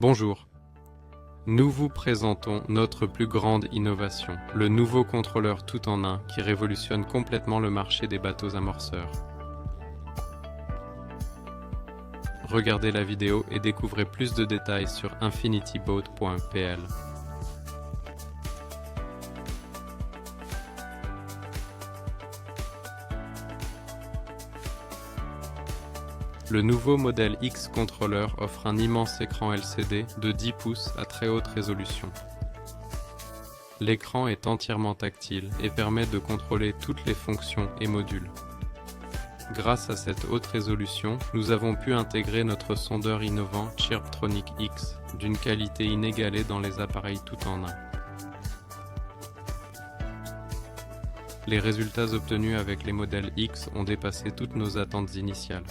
Bonjour, nous vous présentons notre plus grande innovation, le nouveau contrôleur tout en un qui révolutionne complètement le marché des bateaux amorceurs. Regardez la vidéo et découvrez plus de détails sur infinityboat.pl. Le nouveau modèle X Controller offre un immense écran LCD de 10 pouces à très haute résolution. L'écran est entièrement tactile et permet de contrôler toutes les fonctions et modules. Grâce à cette haute résolution, nous avons pu intégrer notre sondeur innovant Chirptronic X d'une qualité inégalée dans les appareils tout en un. Les résultats obtenus avec les modèles X ont dépassé toutes nos attentes initiales.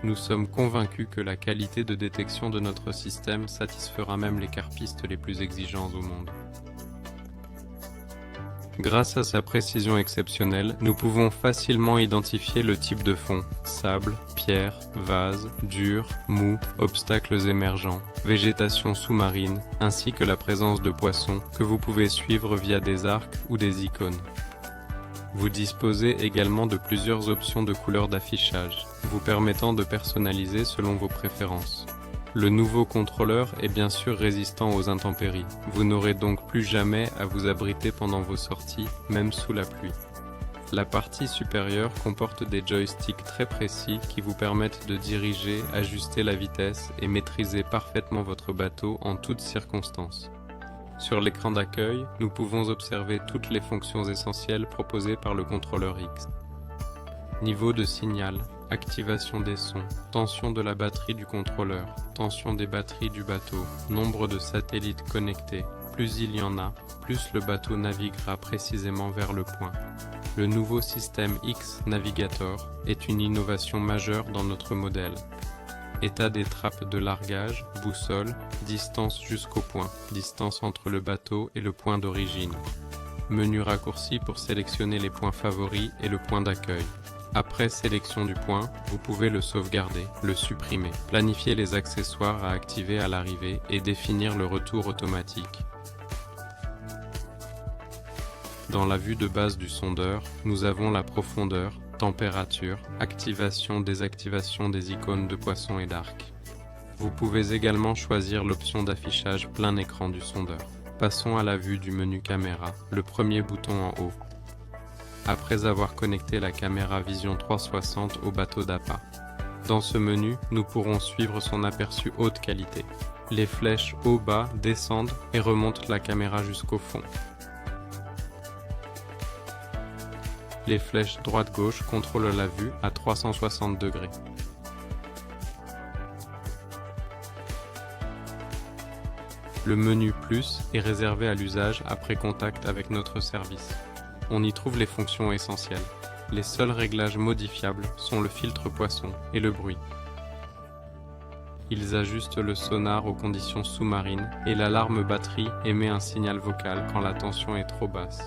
Nous sommes convaincus que la qualité de détection de notre système satisfera même les carpistes les plus exigeants au monde. Grâce à sa précision exceptionnelle, nous pouvons facilement identifier le type de fond, sable, pierre, vase, dur, mou, obstacles émergents, végétation sous-marine, ainsi que la présence de poissons que vous pouvez suivre via des arcs ou des icônes. Vous disposez également de plusieurs options de couleurs d'affichage, vous permettant de personnaliser selon vos préférences. Le nouveau contrôleur est bien sûr résistant aux intempéries. Vous n'aurez donc plus jamais à vous abriter pendant vos sorties, même sous la pluie. La partie supérieure comporte des joysticks très précis qui vous permettent de diriger, ajuster la vitesse et maîtriser parfaitement votre bateau en toutes circonstances. Sur l'écran d'accueil, nous pouvons observer toutes les fonctions essentielles proposées par le contrôleur X. Niveau de signal, activation des sons, tension de la batterie du contrôleur, tension des batteries du bateau, nombre de satellites connectés. Plus il y en a, plus le bateau naviguera précisément vers le point. Le nouveau système X Navigator est une innovation majeure dans notre modèle. État des trappes de largage, boussole, distance jusqu'au point, distance entre le bateau et le point d'origine. Menu raccourci pour sélectionner les points favoris et le point d'accueil. Après sélection du point, vous pouvez le sauvegarder, le supprimer, planifier les accessoires à activer à l'arrivée et définir le retour automatique. Dans la vue de base du sondeur, nous avons la profondeur, température, activation, désactivation des icônes de poisson et d'arc. Vous pouvez également choisir l'option d'affichage plein écran du sondeur. Passons à la vue du menu caméra, le premier bouton en haut. Après avoir connecté la caméra Vision 360 au bateau d'appât. Dans ce menu, nous pourrons suivre son aperçu haute qualité. Les flèches haut-bas descendent et remontent la caméra jusqu'au fond. Les flèches droite-gauche contrôlent la vue à 360 degrés. Le menu Plus est réservé à l'usage après contact avec notre service. On y trouve les fonctions essentielles. Les seuls réglages modifiables sont le filtre poisson et le bruit. Ils ajustent le sonar aux conditions sous-marines et l'alarme batterie émet un signal vocal quand la tension est trop basse.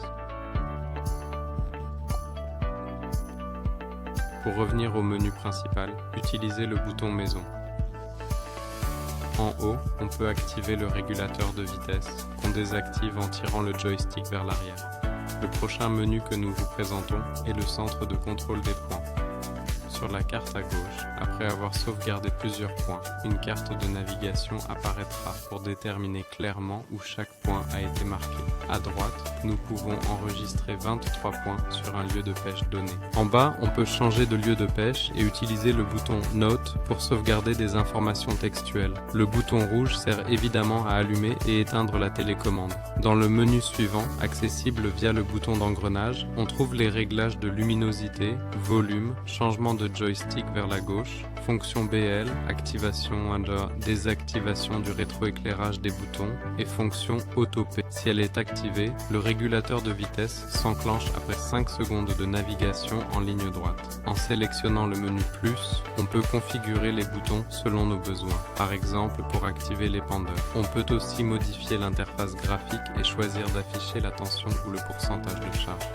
Pour revenir au menu principal, utilisez le bouton Maison. En haut, on peut activer le régulateur de vitesse, qu'on désactive en tirant le joystick vers l'arrière. Le prochain menu que nous vous présentons est le centre de contrôle des points. Sur la carte à gauche, après avoir sauvegardé plusieurs points, une carte de navigation apparaîtra pour déterminer clairement où chaque point a été marqué. À droite, nous pouvons enregistrer 23 points sur un lieu de pêche donné. En bas, on peut changer de lieu de pêche et utiliser le bouton Note pour sauvegarder des informations textuelles. Le bouton rouge sert évidemment à allumer et éteindre la télécommande. Dans le menu suivant, accessible via le bouton d'engrenage, on trouve les réglages de luminosité, volume, changement de joystick vers la gauche, fonction BL, activation et désactivation du rétroéclairage des boutons et fonction Auto-P. Si elle est activée, le régulateur de vitesse s'enclenche après 5 secondes de navigation en ligne droite. En sélectionnant le menu Plus, on peut configurer les boutons selon nos besoins, par exemple pour activer les pendeurs. On peut aussi modifier l'interface graphique et choisir d'afficher la tension ou le pourcentage de charge.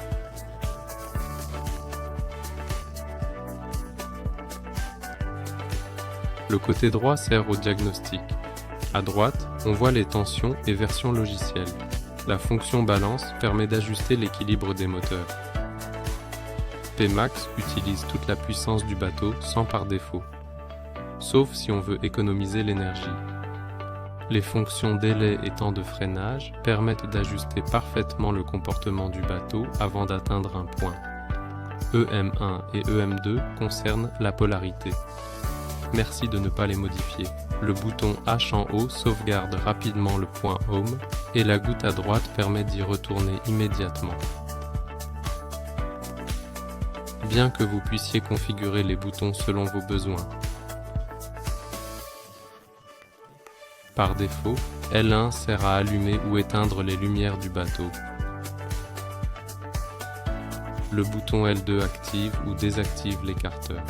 Le côté droit sert au diagnostic. À droite, on voit les tensions et versions logicielles. La fonction balance permet d'ajuster l'équilibre des moteurs. Pmax utilise toute la puissance du bateau sans par défaut, sauf si on veut économiser l'énergie. Les fonctions délai et temps de freinage permettent d'ajuster parfaitement le comportement du bateau avant d'atteindre un point. EM1 et EM2 concernent la polarité. Merci de ne pas les modifier. Le bouton H en haut sauvegarde rapidement le point Home et la goutte à droite permet d'y retourner immédiatement. Bien que vous puissiez configurer les boutons selon vos besoins. Par défaut, L1 sert à allumer ou éteindre les lumières du bateau. Le bouton L2 active ou désactive l'écarteur.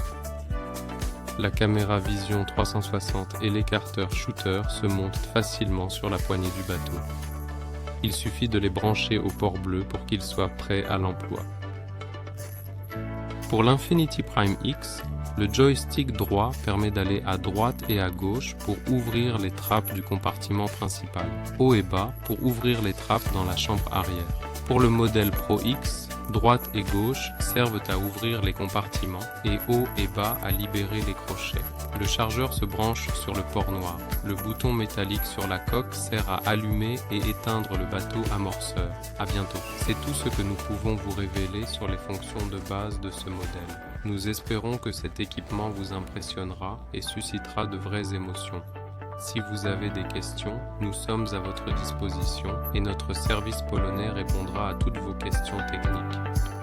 La caméra vision 360 et l'écarteur shooter se montent facilement sur la poignée du bateau. Il suffit de les brancher au port bleu pour qu'ils soient prêts à l'emploi. Pour l'Infinity Prime X, le joystick droit permet d'aller à droite et à gauche pour ouvrir les trappes du compartiment principal, haut et bas pour ouvrir les trappes dans la chambre arrière. Pour le modèle Pro X, droite et gauche servent à ouvrir les compartiments et haut et bas à libérer les crochets. Le chargeur se branche sur le port noir. Le bouton métallique sur la coque sert à allumer et éteindre le bateau amorceur. À bientôt. C'est tout ce que nous pouvons vous révéler sur les fonctions de base de ce modèle. Nous espérons que cet équipement vous impressionnera et suscitera de vraies émotions. Si vous avez des questions, nous sommes à votre disposition et notre service polonais répondra à toutes vos questions techniques.